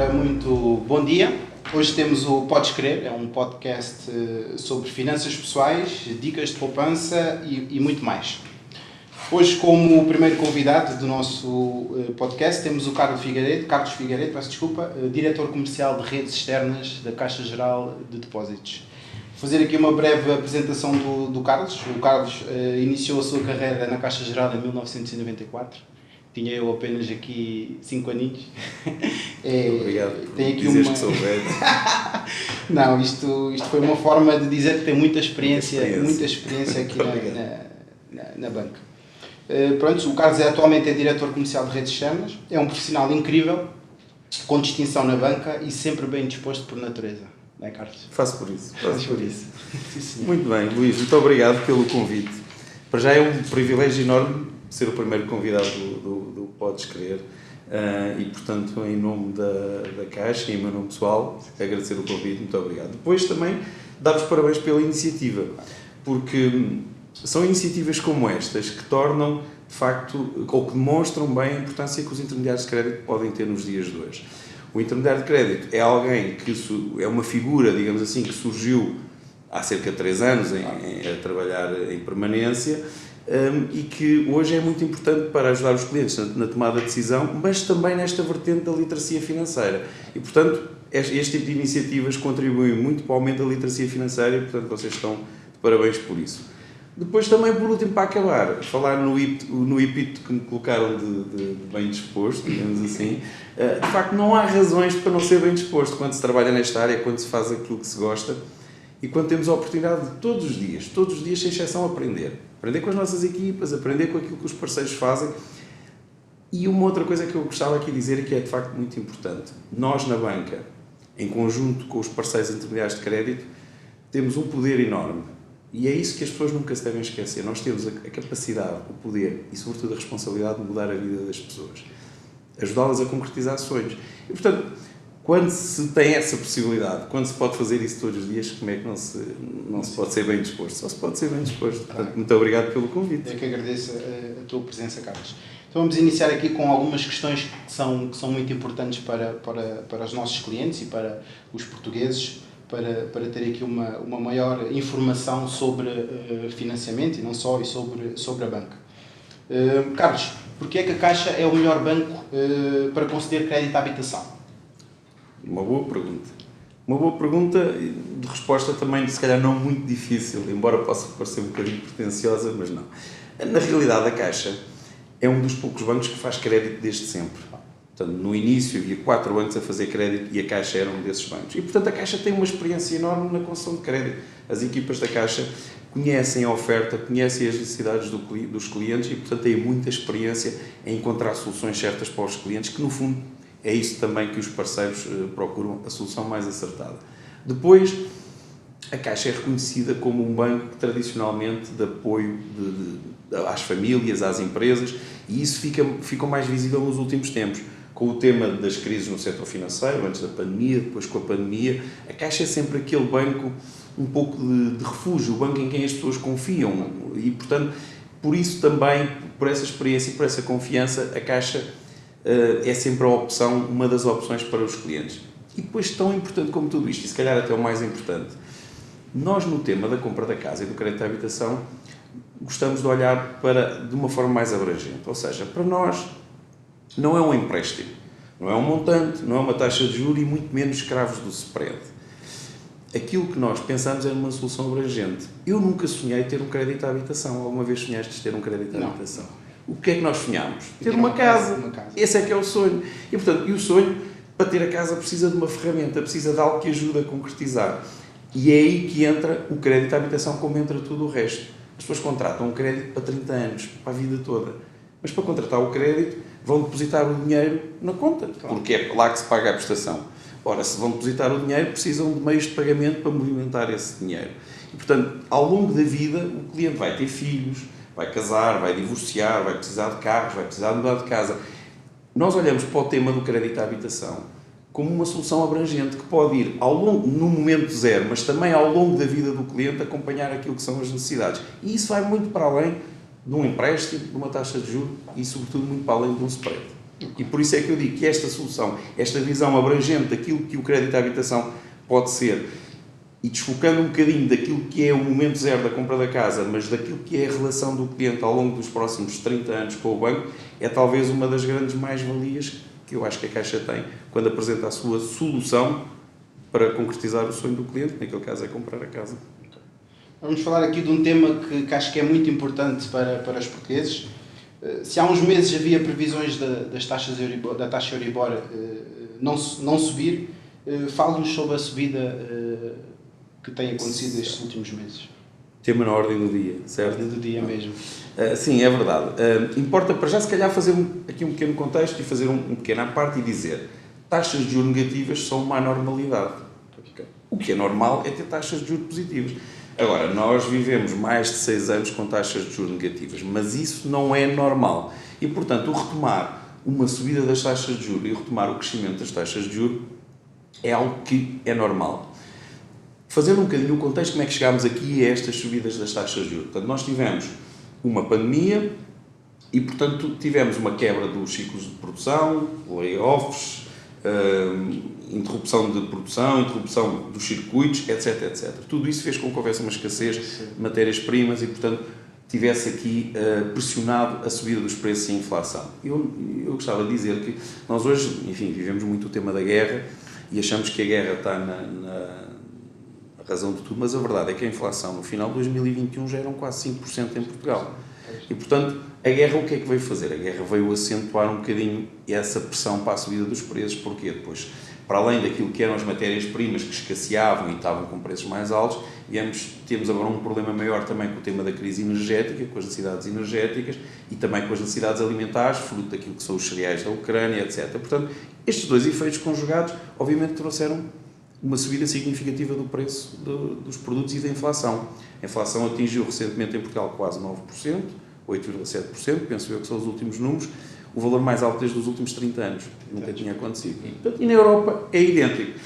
Ora, muito bom dia. Hoje temos o Podes Crer, é um podcast sobre finanças pessoais, dicas de poupança e muito mais. Hoje, como primeiro convidado do nosso podcast, temos o Carlos Figueiredo, diretor comercial de redes externas da Caixa Geral de Depósitos. Vou fazer aqui uma breve apresentação do Carlos. O Carlos iniciou a sua carreira na Caixa Geral em 1994. Tinha eu apenas aqui 5 aninhos. Obrigado por aqui dizeres que sou velho. Não, isto foi uma forma de dizer que tem muita experiência aqui na banca. Pronto, o Carlos atualmente é diretor comercial de redes externas, é um profissional incrível, com distinção na banca e sempre bem disposto por natureza. Não é, Carlos? Faço por isso. Sim, senhor. Muito bem, Luís, muito obrigado pelo convite. Para já é um privilégio enorme ser o primeiro convidado do Podes Crer e, portanto, em nome da Caixa e em meu nome pessoal, agradecer o convite, muito obrigado. Depois também dar-vos parabéns pela iniciativa, porque são iniciativas como estas que tornam, de facto, ou que demonstram bem a importância que os intermediários de crédito podem ter nos dias de hoje. O intermediário de crédito é alguém que é uma figura, digamos assim, que surgiu há cerca de 3 anos a trabalhar em permanência e que hoje é muito importante para ajudar os clientes na tomada de decisão, mas também nesta vertente da literacia financeira. E, portanto, este tipo de iniciativas contribuem muito para o aumento da literacia financeira e, portanto, vocês estão de parabéns por isso. Depois também, por último, para acabar, falar no epíteto que me colocaram de bem disposto, digamos assim. De facto, não há razões para não ser bem disposto quando se trabalha nesta área, quando se faz aquilo que se gosta e quando temos a oportunidade de todos os dias, sem exceção, aprender. Aprender com as nossas equipas, aprender com aquilo que os parceiros fazem. E uma outra coisa que eu gostava aqui de dizer e que é de facto muito importante. Nós, na banca, em conjunto com os parceiros intermediários de crédito, temos um poder enorme. E é isso que as pessoas nunca se devem esquecer. Nós temos a capacidade, o poder e, sobretudo, a responsabilidade de mudar a vida das pessoas. Ajudá-las a concretizar sonhos. E, portanto, quando se tem essa possibilidade, quando se pode fazer isso todos os dias, como é que não se pode ser bem disposto? Só se pode ser bem disposto. Portanto, muito obrigado pelo convite. Eu que agradeço a tua presença, Carlos. Então vamos iniciar aqui com algumas questões que são muito importantes para os nossos clientes e para os portugueses, para ter aqui uma maior informação sobre financiamento e não só, e sobre a banca. Carlos, porquê é que a Caixa é o melhor banco para conceder crédito à habitação? Uma boa pergunta. Uma boa pergunta de resposta também, se calhar, não muito difícil, embora possa parecer um bocadinho pretenciosa, mas não. Na realidade, a Caixa é um dos poucos bancos que faz crédito desde sempre. Portanto, no início havia 4 bancos a fazer crédito e a Caixa era um desses bancos. E, portanto, a Caixa tem uma experiência enorme na concessão de crédito. As equipas da Caixa conhecem a oferta, conhecem as necessidades dos clientes e, portanto, têm muita experiência em encontrar soluções certas para os clientes, que, no fundo, é isso também que os parceiros procuram, a solução mais acertada. Depois, a Caixa é reconhecida como um banco tradicionalmente de apoio às famílias, às empresas, e isso ficou mais visível nos últimos tempos. Com o tema das crises no setor financeiro, antes da pandemia, depois com a pandemia, a Caixa é sempre aquele banco um pouco de refúgio, o banco em quem as pessoas confiam. E, portanto, por isso também, por essa experiência e por essa confiança, a Caixa é sempre uma das opções para os clientes. E depois, tão importante como tudo isto, e se calhar até o mais importante, nós no tema da compra da casa e do crédito à habitação, gostamos de olhar de uma forma mais abrangente. Ou seja, para nós, não é um empréstimo, não é um montante, não é uma taxa de juros e muito menos escravos do spread. Aquilo que nós pensamos é numa solução abrangente. Eu nunca sonhei ter um crédito à habitação. Alguma vez sonhaste ter um crédito à habitação? O que é que nós sonhámos? Ter uma casa. Esse é que é o sonho. E, portanto, o sonho, para ter a casa, precisa de uma ferramenta, precisa de algo que ajude a concretizar. E é aí que entra o crédito à habitação, como entra tudo o resto. As pessoas contratam um crédito para 30 anos, para a vida toda. Mas para contratar o crédito, vão depositar o dinheiro na conta, porque é lá que se paga a prestação. Ora, se vão depositar o dinheiro, precisam de meios de pagamento para movimentar esse dinheiro. E, portanto, ao longo da vida, o cliente vai ter filhos, vai casar, vai divorciar, vai precisar de carros, vai precisar de mudar de casa. Nós olhamos para o tema do crédito à habitação como uma solução abrangente que pode ir no momento zero, mas também ao longo da vida do cliente, acompanhar aquilo que são as necessidades. E isso vai muito para além de um empréstimo, de uma taxa de juros e, sobretudo, muito para além de um spread. E por isso é que eu digo que esta solução, esta visão abrangente daquilo que o crédito à habitação pode ser, e desfocando um bocadinho daquilo que é o momento zero da compra da casa, mas daquilo que é a relação do cliente ao longo dos próximos 30 anos com o banco, é talvez uma das grandes mais-valias que eu acho que a Caixa tem quando apresenta a sua solução para concretizar o sonho do cliente, naquele caso é comprar a casa. Vamos falar aqui de um tema que acho que é muito importante para os portugueses. Se há uns meses havia previsões das taxas da taxa Euribor não subir, fale-nos sobre a subida que tem acontecido estes últimos meses. Tema na ordem do dia, certo? Ordem do dia mesmo. Sim, é verdade. Importa para já, se calhar, fazer aqui um pequeno contexto e fazer um pequeno à parte e dizer: taxas de juros negativas são uma anormalidade. O que é normal é ter taxas de juros positivas. Agora, nós vivemos mais de 6 anos com taxas de juros negativas, mas isso não é normal. E, portanto, o retomar uma subida das taxas de juros e o retomar o crescimento das taxas de juros é algo que é normal. Fazendo um bocadinho o contexto, como é que chegámos aqui a estas subidas das taxas de juros? Portanto, nós tivemos uma pandemia e, portanto, tivemos uma quebra dos ciclos de produção, layoffs, interrupção de produção, interrupção dos circuitos, etc, etc. Tudo isso fez com que houvesse uma escassez de matérias-primas e, portanto, tivesse aqui pressionado a subida dos preços e a inflação. Eu gostava de dizer que nós hoje, enfim, vivemos muito o tema da guerra e achamos que a guerra está na razão de tudo, mas a verdade é que a inflação no final de 2021 já eram quase 5% em Portugal. E, portanto, a guerra o que é que veio fazer? A guerra veio acentuar um bocadinho essa pressão para a subida dos preços. Porquê? Depois, para além daquilo que eram as matérias-primas que escasseavam e estavam com preços mais altos, temos agora um problema maior também com o tema da crise energética, com as necessidades energéticas e também com as necessidades alimentares, fruto daquilo que são os cereais da Ucrânia, etc. Portanto, estes dois efeitos conjugados, obviamente, trouxeram uma subida significativa do preço dos produtos e da inflação. A inflação atingiu recentemente em Portugal quase 9%, 8,7%, penso eu que são os últimos números, o valor mais alto desde os últimos 30 anos. Nunca tinha acontecido. E na Europa é idêntico.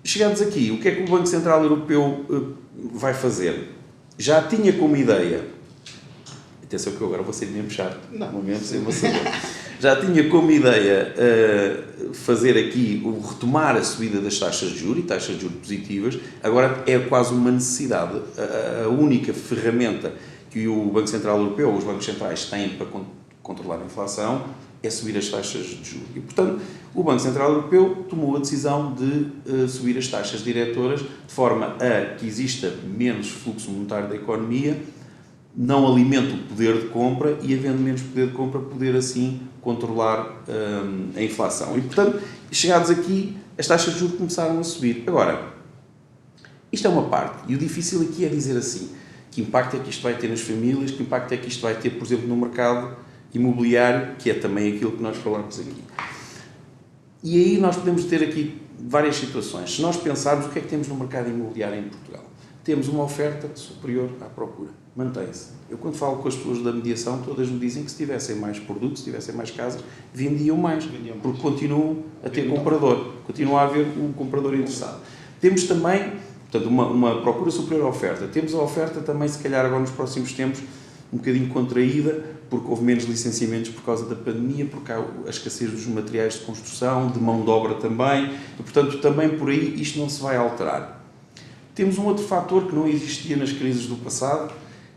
Chegados aqui, o que é que o Banco Central Europeu vai fazer? Já tinha como ideia, atenção que eu agora vou ser mesmo chato, momento sem uma saber. Já tinha como ideia fazer aqui, retomar a subida das taxas de juros e taxas de juros positivas, agora é quase uma necessidade. A única ferramenta que o Banco Central Europeu ou os bancos centrais têm para controlar a inflação é subir as taxas de juros. E, portanto, o Banco Central Europeu tomou a decisão de subir as taxas diretoras de forma a que exista menos fluxo monetário da economia, não alimenta o poder de compra e, havendo menos poder de compra, poder assim controlar a inflação. E, portanto, chegados aqui, as taxas de juros começaram a subir. Agora, isto é uma parte, e o difícil aqui é dizer assim, que impacto é que isto vai ter nas famílias, que impacto é que isto vai ter, por exemplo, no mercado imobiliário, que é também aquilo que nós falamos aqui. E aí nós podemos ter aqui várias situações. Se nós pensarmos o que é que temos no mercado imobiliário em Portugal, temos uma oferta superior à procura. Mantém-se. Eu, quando falo com as pessoas da mediação, todas me dizem que se tivessem mais produtos, se tivessem mais casas, vendiam mais. Porque continuam a ter comprador. Continua a haver um comprador interessado. Temos também, portanto, uma procura superior à oferta. Temos a oferta também, se calhar, agora nos próximos tempos, um bocadinho contraída, porque houve menos licenciamentos por causa da pandemia, porque há a escassez dos materiais de construção, de mão de obra também, e, portanto, também por aí isto não se vai alterar. Temos um outro fator que não existia nas crises do passado,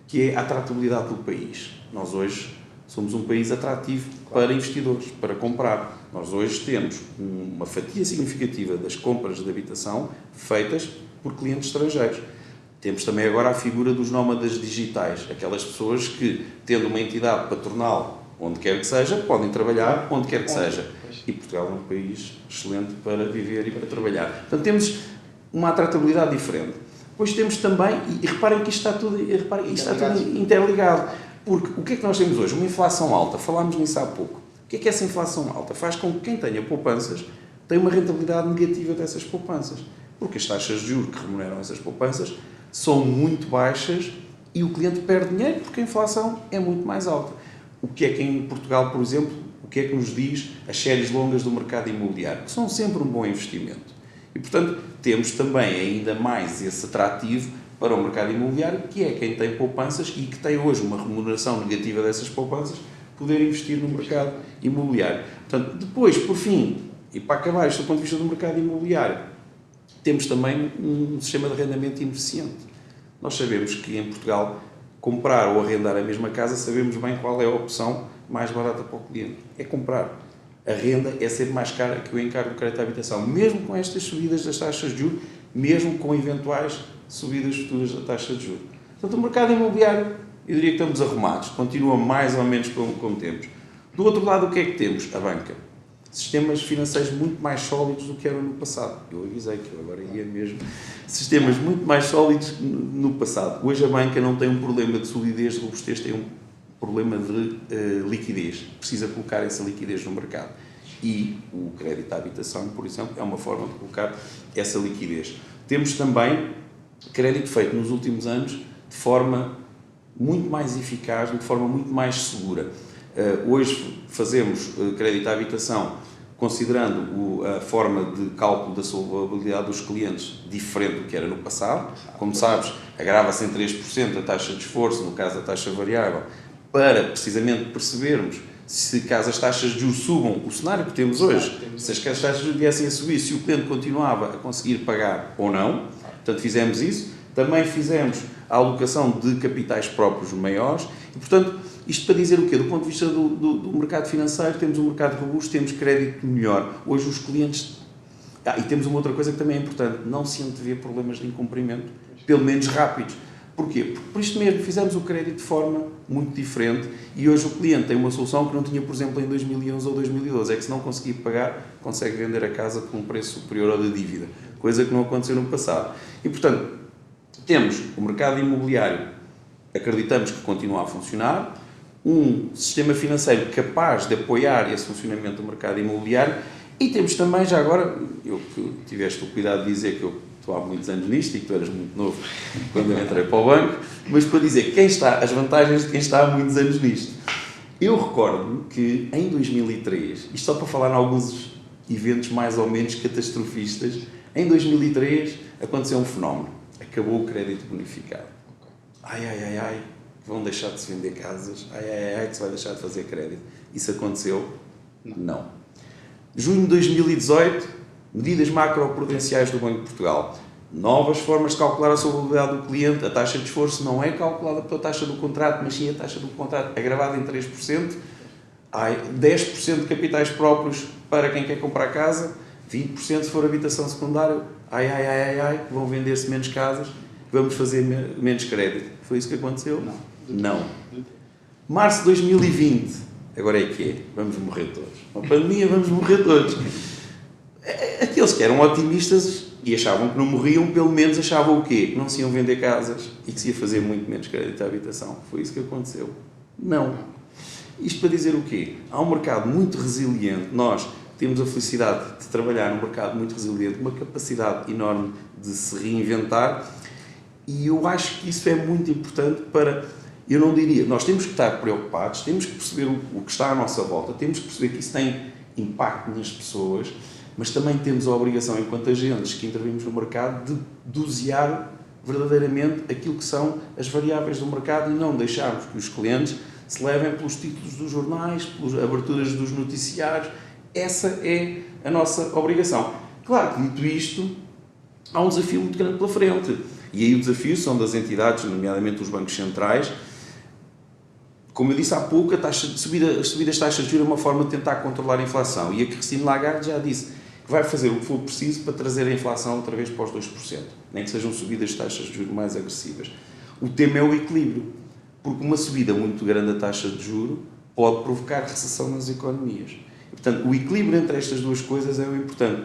que é a atratividade do país. Nós hoje somos um país atrativo para investidores, para comprar. Nós hoje temos uma fatia significativa das compras de habitação feitas por clientes estrangeiros. Temos também agora a figura dos nómadas digitais, aquelas pessoas que, tendo uma entidade patronal onde quer que seja, podem trabalhar onde quer que seja. E Portugal é um país excelente para viver e para trabalhar. Portanto, temos uma atratabilidade diferente. Depois temos também, e reparem que isto está tudo interligado, porque o que é que nós temos hoje? Uma inflação alta, falámos nisso há pouco. O que é essa inflação alta? Faz com que quem tenha poupanças tenha uma rentabilidade negativa dessas poupanças, porque as taxas de juros que remuneram essas poupanças são muito baixas e o cliente perde dinheiro porque a inflação é muito mais alta. O que é que em Portugal, por exemplo, o que é que nos diz as séries longas do mercado imobiliário? Que são sempre um bom investimento. E, portanto, temos também ainda mais esse atrativo para o mercado imobiliário, que é quem tem poupanças e que tem hoje uma remuneração negativa dessas poupanças, poder investir no mercado imobiliário. Portanto, depois, por fim, e para acabar, isto do ponto de vista do mercado imobiliário, temos também um sistema de arrendamento ineficiente. Nós sabemos que em Portugal, comprar ou arrendar a mesma casa, sabemos bem qual é a opção mais barata para o cliente. É comprar. A renda é sempre mais cara que o encargo do crédito à habitação, mesmo com estas subidas das taxas de juros, mesmo com eventuais subidas futuras da taxa de juros. Portanto, o mercado imobiliário, eu diria que estamos arrumados, continua mais ou menos como temos. Do outro lado, o que é que temos? A banca. Sistemas financeiros muito mais sólidos do que eram no passado. Eu avisei que eu agora ia mesmo. Sistemas muito mais sólidos no passado. Hoje a banca não tem um problema de solidez, de robustez, tem um problema de liquidez. Precisa colocar essa liquidez no mercado. E o crédito à habitação, por exemplo, é uma forma de colocar essa liquidez. Temos também crédito feito nos últimos anos de forma muito mais eficaz, de forma muito mais segura. Hoje fazemos crédito à habitação considerando a forma de cálculo da solvabilidade dos clientes diferente do que era no passado. Como sabes, agrava-se em 3% a taxa de esforço, no caso da taxa variável, para precisamente percebermos se caso as taxas de juros subam, o cenário que temos hoje, se as taxas de juros viessem a subir, se o cliente continuava a conseguir pagar ou não. Portanto, fizemos isso. Também fizemos a alocação de capitais próprios maiores e, portanto, isto para dizer o quê? Do ponto de vista do mercado financeiro, temos um mercado robusto, temos crédito melhor. Hoje os clientes... e temos uma outra coisa que também é importante, não se antevê problemas de incumprimento, pelo menos rápidos. Porquê? Porque por isto mesmo fizemos o crédito de forma muito diferente e hoje o cliente tem uma solução que não tinha, por exemplo, em 2011 ou 2012. É que se não conseguir pagar, consegue vender a casa por um preço superior ao da dívida. Coisa que não aconteceu no passado. E, portanto, temos o mercado imobiliário, acreditamos que continua a funcionar, um sistema financeiro capaz de apoiar esse funcionamento do mercado imobiliário e temos também, já agora, eu que tiveste o cuidado de dizer que eu estou há muitos anos nisto e que tu eras muito novo quando eu entrei para o banco, mas para dizer as vantagens de quem está há muitos anos nisto. Eu recordo-me que em 2003, isto só para falar em alguns eventos mais ou menos catastrofistas, em 2003 aconteceu um fenómeno. Acabou o crédito bonificado. Ai, vão deixar de se vender casas. Ai, que se vai deixar de fazer crédito. Isso aconteceu? Não. Junho de 2018, medidas macroprudenciais do Banco de Portugal. Novas formas de calcular a solvabilidade do cliente. A taxa de esforço não é calculada pela taxa do contrato, mas sim a taxa do contrato agravada em 3%. 10% de capitais próprios para quem quer comprar casa. 20% se for habitação secundária. Vão vender-se menos casas. Vamos fazer menos crédito. Foi isso que aconteceu? Não. Março de 2020. Agora é que é. Vamos morrer todos. Uma pandemia, vamos morrer todos. Aqueles que eram otimistas e achavam que não morriam, pelo menos achavam o quê? Que não se iam vender casas e que se ia fazer muito menos crédito à habitação. Foi isso que aconteceu? Não. Isto para dizer o quê? Há um mercado muito resiliente. Nós temos a felicidade de trabalhar num mercado muito resiliente, uma capacidade enorme de se reinventar e eu acho que isso é muito importante para... Eu não diria... Nós temos que estar preocupados, temos que perceber o que está à nossa volta, temos que perceber que isso tem impacto nas pessoas, mas também temos a obrigação, enquanto agentes que intervimos no mercado, de dosear verdadeiramente aquilo que são as variáveis do mercado e não deixarmos que os clientes se levem pelos títulos dos jornais, pelas aberturas dos noticiários. Essa é a nossa obrigação. Claro que, dito isto, há um desafio muito grande pela frente. E aí o desafio são das entidades, nomeadamente os bancos centrais. Como eu disse há pouco, subir as taxas de juros é uma forma de tentar controlar a inflação. E a Christine Lagarde já disse que vai fazer o que for preciso para trazer a inflação outra vez para os 2%. Nem que sejam subidas de taxas de juros mais agressivas. O tema é o equilíbrio. Porque uma subida muito grande da taxa de juros pode provocar recessão nas economias. E, portanto, o equilíbrio entre estas duas coisas é o importante.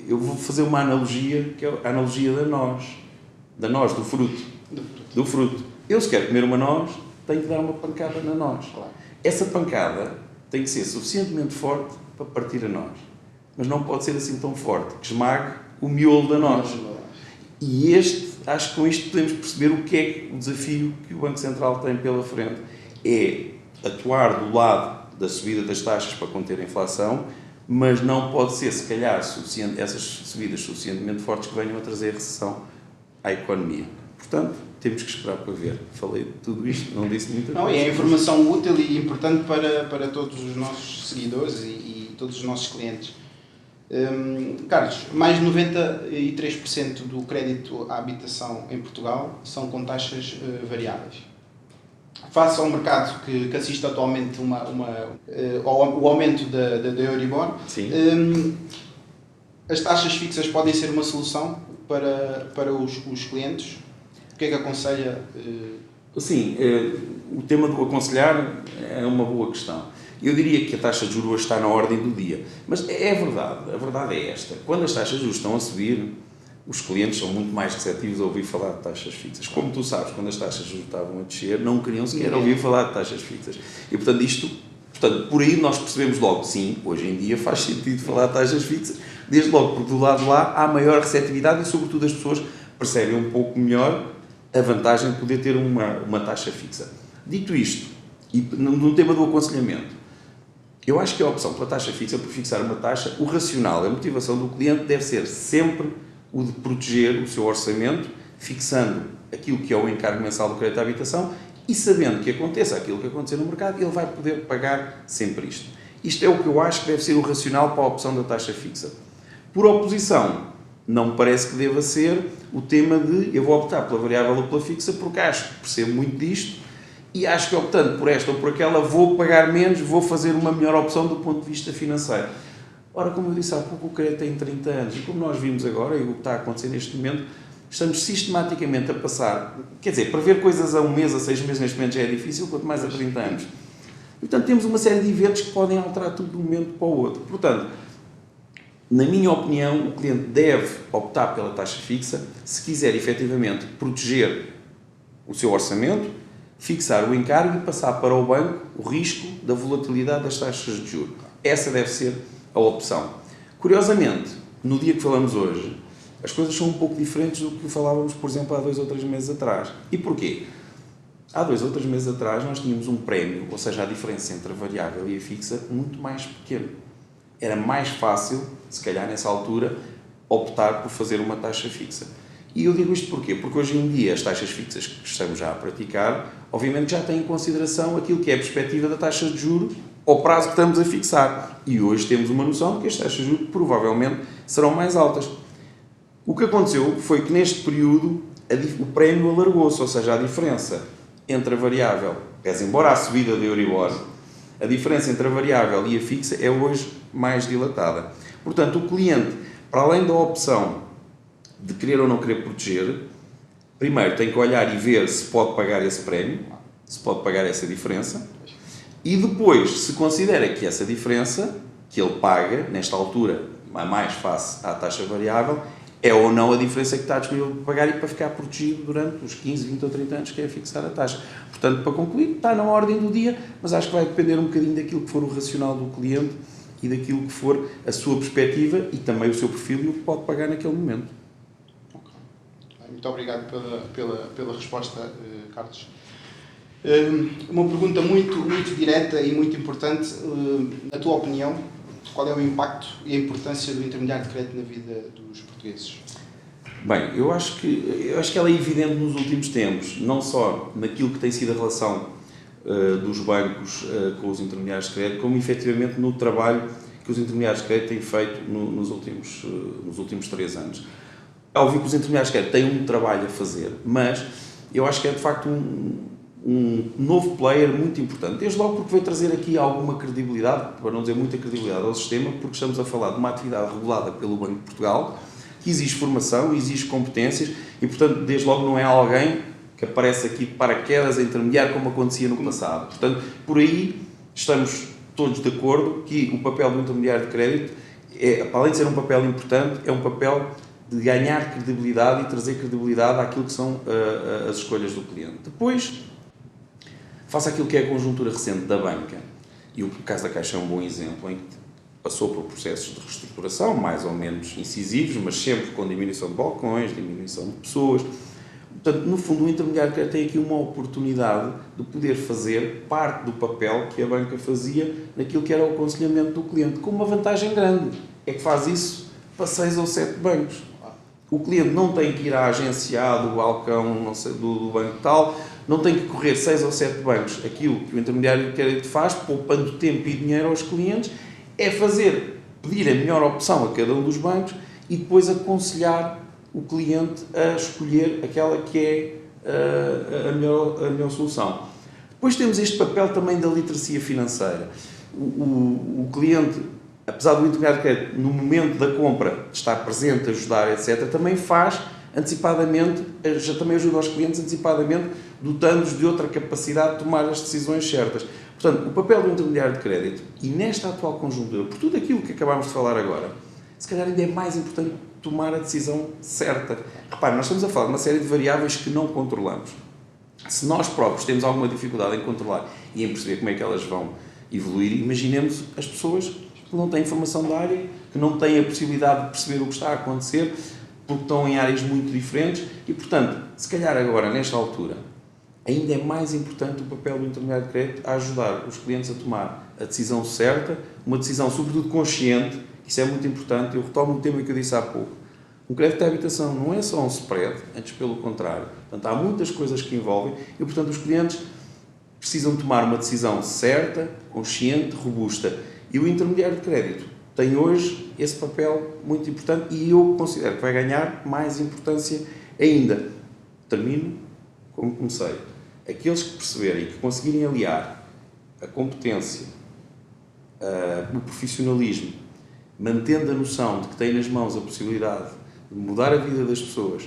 Eu vou fazer uma analogia, que é a analogia da noz, do fruto. Do fruto. Eu, se quero comer uma noz, tenho que dar uma pancada na noz. Claro. Essa pancada tem que ser suficientemente forte para partir a noz. Mas não pode ser assim tão forte, que esmague o miolo da noz. E acho que com isto podemos perceber o que é o desafio que o Banco Central tem pela frente. É atuar do lado da subida das taxas para conter a inflação, mas não pode ser, se calhar, essas subidas suficientemente fortes que venham a trazer recessão à economia. Portanto, temos que esperar para ver. Falei de tudo isto, não disse muita coisa. Não, é informação útil e importante para todos os nossos seguidores e todos os nossos clientes. Carlos, mais de 93% do crédito à habitação em Portugal são com taxas variáveis. Face ao mercado que assiste atualmente ao aumento da Euribor, as taxas fixas podem ser uma solução para os clientes? O que é que aconselha? Sim, o tema do aconselhar é uma boa questão. Eu diria que a taxa de juros hoje está na ordem do dia. Mas é verdade, a verdade é esta. Quando as taxas de juros estão a subir, os clientes são muito mais receptivos a ouvir falar de taxas fixas. Como tu sabes, quando as taxas de juros estavam a descer, não queriam sequer ouvir falar de taxas fixas. E, portanto, por aí nós percebemos logo, sim, hoje em dia faz sentido falar de taxas fixas, desde logo porque do lado de lá há maior receptividade e, sobretudo, as pessoas percebem um pouco melhor a vantagem de poder ter uma taxa fixa. Dito isto, e no tema do aconselhamento, eu acho que a opção pela taxa fixa, por fixar uma taxa, o racional, a motivação do cliente deve ser sempre o de proteger o seu orçamento, fixando aquilo que é o encargo mensal do crédito à habitação e sabendo que aconteça aquilo que acontecer no mercado, ele vai poder pagar sempre isto. Isto é o que eu acho que deve ser o racional para a opção da taxa fixa. Por oposição, não me parece que deva ser o tema de eu vou optar pela variável ou pela fixa porque acho que percebo muito disto e acho que optando por esta ou por aquela vou pagar menos, vou fazer uma melhor opção do ponto de vista financeiro. Ora, como eu disse há pouco, o crédito tem 30 anos e como nós vimos agora e o que está a acontecer neste momento, estamos sistematicamente a passar, quer dizer, para ver coisas a 1 mês, a 6 meses neste momento já é difícil, quanto mais a 30 anos. Portanto, temos uma série de eventos que podem alterar tudo de um momento para o outro. Portanto, na minha opinião, o cliente deve optar pela taxa fixa se quiser efetivamente proteger o seu orçamento, fixar o encargo e passar para o banco o risco da volatilidade das taxas de juros. Essa deve ser a opção. Curiosamente, no dia que falamos hoje, as coisas são um pouco diferentes do que falávamos, por exemplo, há 2 ou 3 meses atrás. E porquê? Há 2 ou 3 meses atrás nós tínhamos um prémio, ou seja, a diferença entre a variável e a fixa, muito mais pequeno. Era mais fácil, se calhar nessa altura, optar por fazer uma taxa fixa. E eu digo isto porquê? Porque hoje em dia as taxas fixas que estamos já a praticar, obviamente já têm em consideração aquilo que é a perspectiva da taxa de juros ao prazo que estamos a fixar. E hoje temos uma noção de que as taxas de juros provavelmente serão mais altas. O que aconteceu foi que neste período o prémio alargou-se, ou seja, a diferença entre a variável, pese embora a subida da Euribor, a diferença entre a variável e a fixa é hoje mais dilatada. Portanto, o cliente, para além da opção de querer ou não querer proteger, primeiro tem que olhar e ver se pode pagar esse prémio, se pode pagar essa diferença, e depois, se considera que essa diferença que ele paga, nesta altura, a mais face à taxa variável, é ou não a diferença que está disponível para pagar e para ficar protegido durante os 15, 20 ou 30 anos que é fixar a taxa. Portanto, para concluir, está na ordem do dia, mas acho que vai depender um bocadinho daquilo que for o racional do cliente e daquilo que for a sua perspectiva e também o seu perfil e o que pode pagar naquele momento. Okay. Muito obrigado pela resposta, Carlos. Uma pergunta muito direta e muito importante. Na tua opinião, qual é o impacto e a importância do intermediário de crédito na vida dos portugueses? Bem, eu acho que ela é evidente nos últimos tempos, não só naquilo que tem sido a relação dos bancos com os intermediários de crédito, como efetivamente no trabalho que os intermediários de crédito têm feito nos últimos 3 anos. É óbvio que os intermediários de crédito têm um trabalho a fazer, mas eu acho que é de facto um novo player muito importante, desde logo porque veio trazer aqui alguma credibilidade, para não dizer muita credibilidade ao sistema, porque estamos a falar de uma atividade regulada pelo Banco de Portugal, que exige formação, exige competências e, portanto, desde logo não é alguém que aparece aqui de paraquedas a intermediar como acontecia no passado. Portanto, por aí estamos todos de acordo que o papel do intermediário de crédito, para além de ser um papel importante, é um papel de ganhar credibilidade e trazer credibilidade àquilo que são as escolhas do cliente. Depois, face àquilo que é a conjuntura recente da banca, e o caso da Caixa é um bom exemplo, em que passou por processos de reestruturação, mais ou menos incisivos, mas sempre com diminuição de balcões, diminuição de pessoas. Portanto, no fundo, o intermediário de crédito tem aqui uma oportunidade de poder fazer parte do papel que a banca fazia naquilo que era o aconselhamento do cliente, com uma vantagem grande, é que faz isso para 6 ou 7 bancos. O cliente não tem que ir à agência do balcão, não sei, do banco tal, não tem que correr 6 ou 7 bancos. Aquilo que o intermediário de crédito faz, poupando tempo e dinheiro aos clientes, é pedir a melhor opção a cada um dos bancos e depois aconselhar o cliente a escolher aquela que é a melhor solução. Depois temos este papel também da literacia financeira. O cliente, apesar do intermediário de crédito, no momento da compra, estar presente, ajudar, etc., também faz antecipadamente, já também ajuda os clientes antecipadamente, dotando-os de outra capacidade de tomar as decisões certas. Portanto, o papel do intermediário de crédito, e nesta atual conjuntura, por tudo aquilo que acabámos de falar agora, se calhar ainda é mais importante tomar a decisão certa. Repare, nós estamos a falar de uma série de variáveis que não controlamos. Se nós próprios temos alguma dificuldade em controlar e em perceber como é que elas vão evoluir, imaginemos as pessoas que não têm informação da área, que não têm a possibilidade de perceber o que está a acontecer, porque estão em áreas muito diferentes e, portanto, se calhar agora, nesta altura, ainda é mais importante o papel do intermediário de crédito a ajudar os clientes a tomar a decisão certa, uma decisão sobretudo consciente. Isso é muito importante. Eu retomo um tema que eu disse há pouco. Um crédito de habitação não é só um spread, antes pelo contrário. Portanto, há muitas coisas que envolvem e, portanto, os clientes precisam tomar uma decisão certa, consciente, robusta. E o intermediário de crédito tem hoje esse papel muito importante e eu considero que vai ganhar mais importância ainda. Termino como comecei. Aqueles que perceberem e que conseguirem aliar a competência, o profissionalismo, mantendo a noção de que têm nas mãos a possibilidade de mudar a vida das pessoas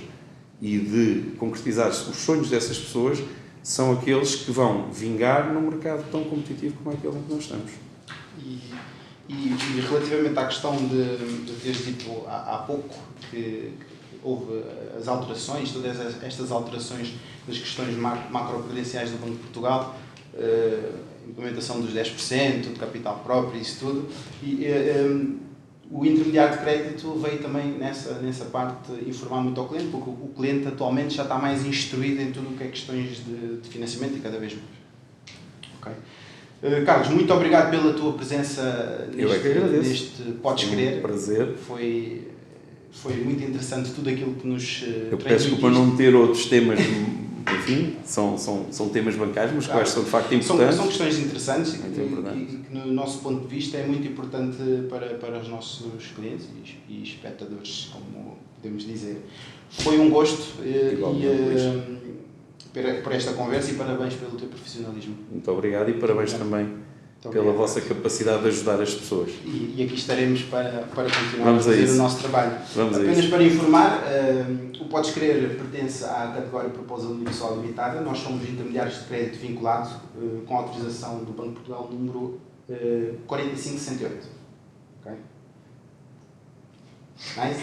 e de concretizar os sonhos dessas pessoas, são aqueles que vão vingar num mercado tão competitivo como aquele em que nós estamos. E relativamente à questão de teres dito há pouco que houve as alterações, todas estas alterações das questões macroprudenciais do Banco de Portugal, implementação dos 10%, de capital próprio, isso tudo, o intermediário de crédito veio também nessa parte informar muito ao cliente, porque o cliente atualmente já está mais instruído em tudo o que é questões de financiamento e cada vez mais. Okay. Carlos, muito obrigado pela tua presença neste Podes Crer. Um prazer. Foi muito interessante tudo aquilo que nos Eu peço desculpa não ter outros temas, enfim, são temas bancários, mas que são de facto importantes. São questões interessantes e que, no nosso ponto de vista, é muito importante para os nossos clientes e espectadores, como podemos dizer. Foi um gosto por esta conversa e parabéns pelo teu profissionalismo. Muito obrigado e parabéns também pela vossa capacidade de ajudar as pessoas. E aqui estaremos para continuar a fazer o nosso trabalho. Apenas para informar, o Podes Crer pertence à categoria Proposal Pessoal Limitada. Nós somos intermediários de crédito vinculados com autorização do Banco de Portugal número 4568. Ok? Nice?